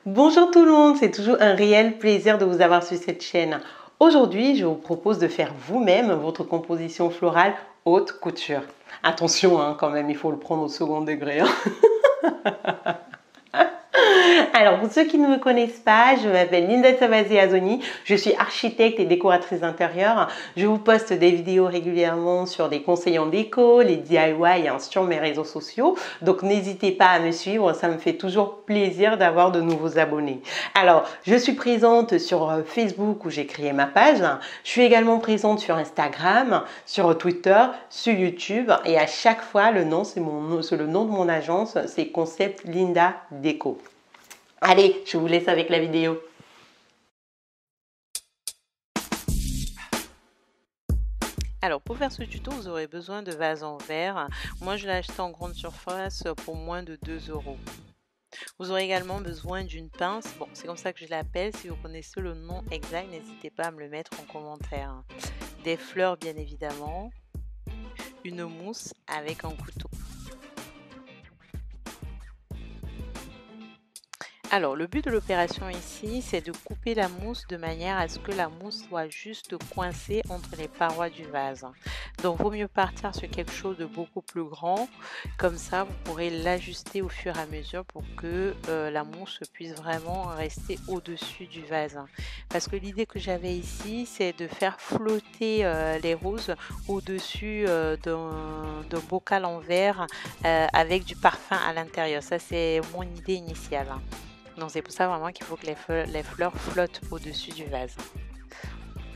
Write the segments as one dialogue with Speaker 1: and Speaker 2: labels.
Speaker 1: Bonjour tout le monde, c'est toujours un réel plaisir de vous avoir sur cette chaîne. Aujourd'hui, je vous propose de faire vous-même votre composition florale haute couture. Attention quand même, il faut le prendre au second degré. Alors, pour ceux qui ne me connaissent pas, je m'appelle Linda Savazzi Azoni, je suis architecte et décoratrice d'intérieur. Je vous poste des vidéos régulièrement sur des conseils en déco, les DIY sur mes réseaux sociaux. Donc, n'hésitez pas à me suivre, ça me fait toujours plaisir d'avoir de nouveaux abonnés. Alors, je suis présente sur Facebook où j'ai créé ma page. Je suis également présente sur Instagram, sur Twitter, sur YouTube. Et à chaque fois, le nom, c'est le nom de mon agence, c'est Concept Linda Déco. Allez, je vous laisse avec la vidéo. Alors pour faire ce tuto, vous aurez besoin de vases en verre. Moi je l'ai acheté en grande surface pour moins de 2 €. Vous aurez également besoin d'une pince. Bon, c'est comme ça que je l'appelle. Si vous connaissez le nom exact, n'hésitez pas à me le mettre en commentaire. Des fleurs bien évidemment. Une mousse avec un couteau. Alors, le but de l'opération ici, c'est de couper la mousse de manière à ce que la mousse soit juste coincée entre les parois du vase. Donc, il vaut mieux partir sur quelque chose de beaucoup plus grand. Comme ça, vous pourrez l'ajuster au fur et à mesure pour que la mousse puisse vraiment rester au-dessus du vase. Parce que l'idée que j'avais ici, c'est de faire flotter les roses au-dessus d'un bocal en verre avec du parfum à l'intérieur. Ça, c'est mon idée initiale. Donc c'est pour ça vraiment qu'il faut que les fleurs flottent au-dessus du vase.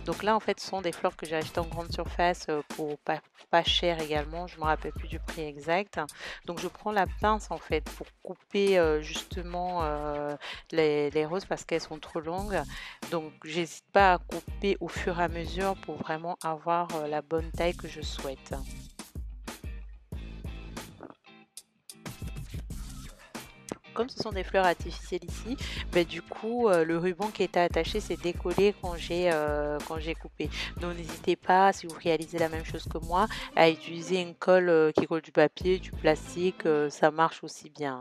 Speaker 1: Donc là en fait ce sont des fleurs que j'ai achetées en grande surface pour pas cher également, je ne me rappelle plus du prix exact. Donc je prends la pince en fait pour couper justement les roses parce qu'elles sont trop longues. Donc j'hésite pas à couper au fur et à mesure pour vraiment avoir la bonne taille que je souhaite. Comme ce sont des fleurs artificielles ici, du coup le ruban qui était attaché s'est décollé quand j'ai coupé. Donc n'hésitez pas, si vous réalisez la même chose que moi, à utiliser une colle qui colle du papier, du plastique, ça marche aussi bien.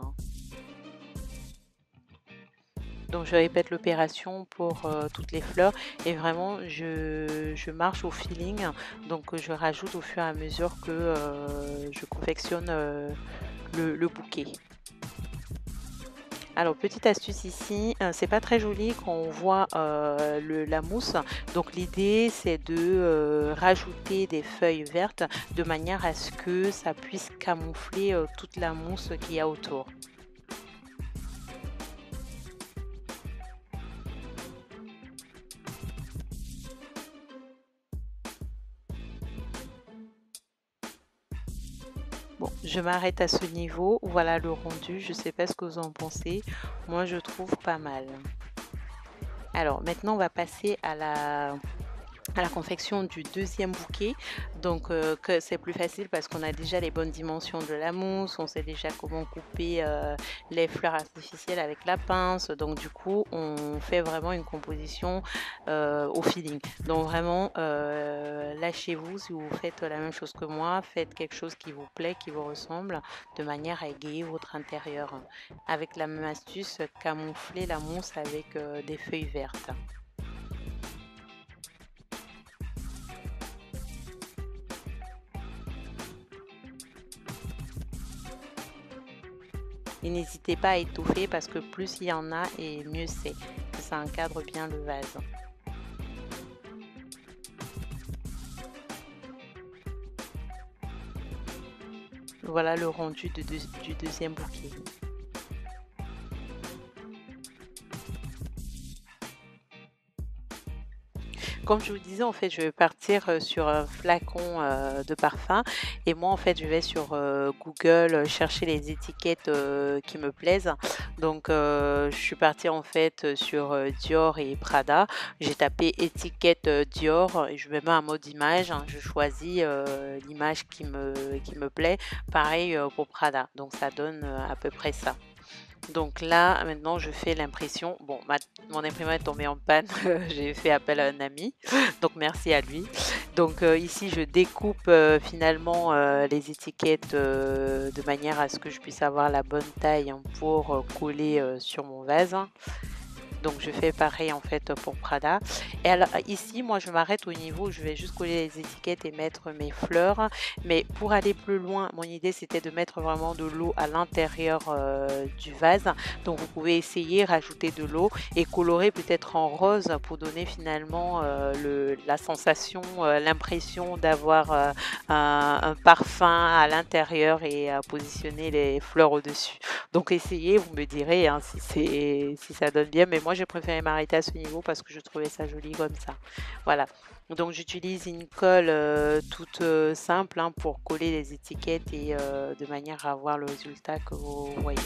Speaker 1: Donc je répète l'opération pour toutes les fleurs et vraiment je marche au feeling, donc je rajoute au fur et à mesure que je confectionne le bouquet. Alors petite astuce ici, c'est pas très joli quand on voit la mousse, donc l'idée c'est de rajouter des feuilles vertes de manière à ce que ça puisse camoufler toute la mousse qu'il y a autour. Bon, je m'arrête à ce niveau, voilà le rendu, je sais pas ce que vous en pensez, moi je trouve pas mal. Alors maintenant on va passer à la confection du deuxième bouquet, donc que c'est plus facile parce qu'on a déjà les bonnes dimensions de la mousse, on sait déjà comment couper les fleurs artificielles avec la pince, donc du coup on fait vraiment une composition au feeling. Donc vraiment lâchez-vous, si vous faites la même chose que moi, faites quelque chose qui vous plaît, qui vous ressemble, de manière à égayer votre intérieur. Avec la même astuce, camoufler la mousse avec des feuilles vertes. Et n'hésitez pas à étoffer parce que plus il y en a et mieux c'est, que ça encadre bien le vase. Voilà le rendu du deuxième bouquet. Comme je vous disais, en fait, je vais partir sur un flacon de parfum et moi, en fait, je vais sur Google chercher les étiquettes qui me plaisent. Donc, je suis partie en fait sur Dior et Prada. J'ai tapé étiquette Dior et je me mets en mode image. Je choisis l'image qui me plaît. Pareil pour Prada. Donc, ça donne à peu près ça. Donc là, maintenant, je fais l'impression. Bon, mon imprimante est tombée en panne. J'ai fait appel à un ami. Donc, merci à lui. Donc ici, je découpe finalement les étiquettes de manière à ce que je puisse avoir la bonne taille hein, pour coller sur mon vase. Donc je fais pareil en fait pour Prada. Et alors ici, moi je m'arrête au niveau où je vais juste coller les étiquettes et mettre mes fleurs. Mais pour aller plus loin, mon idée c'était de mettre vraiment de l'eau à l'intérieur du vase. Donc vous pouvez essayer, rajouter de l'eau et colorer peut-être en rose pour donner finalement la sensation, l'impression d'avoir un parfum à l'intérieur et positionner les fleurs au-dessus. Donc essayez, vous me direz hein, si ça donne bien. Mais moi, j'ai préféré m'arrêter à ce niveau parce que je trouvais ça joli comme ça. Voilà. Donc j'utilise une colle toute simple hein, pour coller les étiquettes et de manière à avoir le résultat que vous voyez.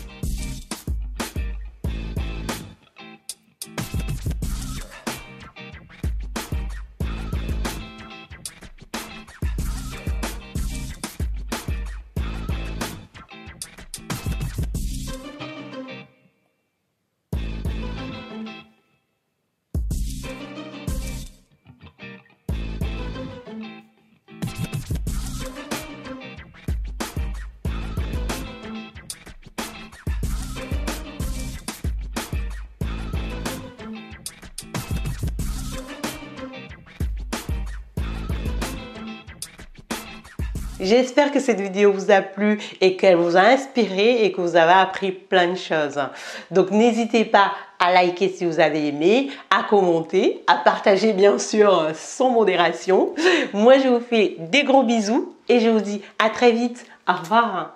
Speaker 2: J'espère que cette vidéo vous a plu et qu'elle vous a inspiré et que vous avez appris plein de choses. Donc n'hésitez pas à liker si vous avez aimé, à commenter, à partager bien sûr sans modération. Moi je vous fais des gros bisous et je vous dis à très vite. Au revoir.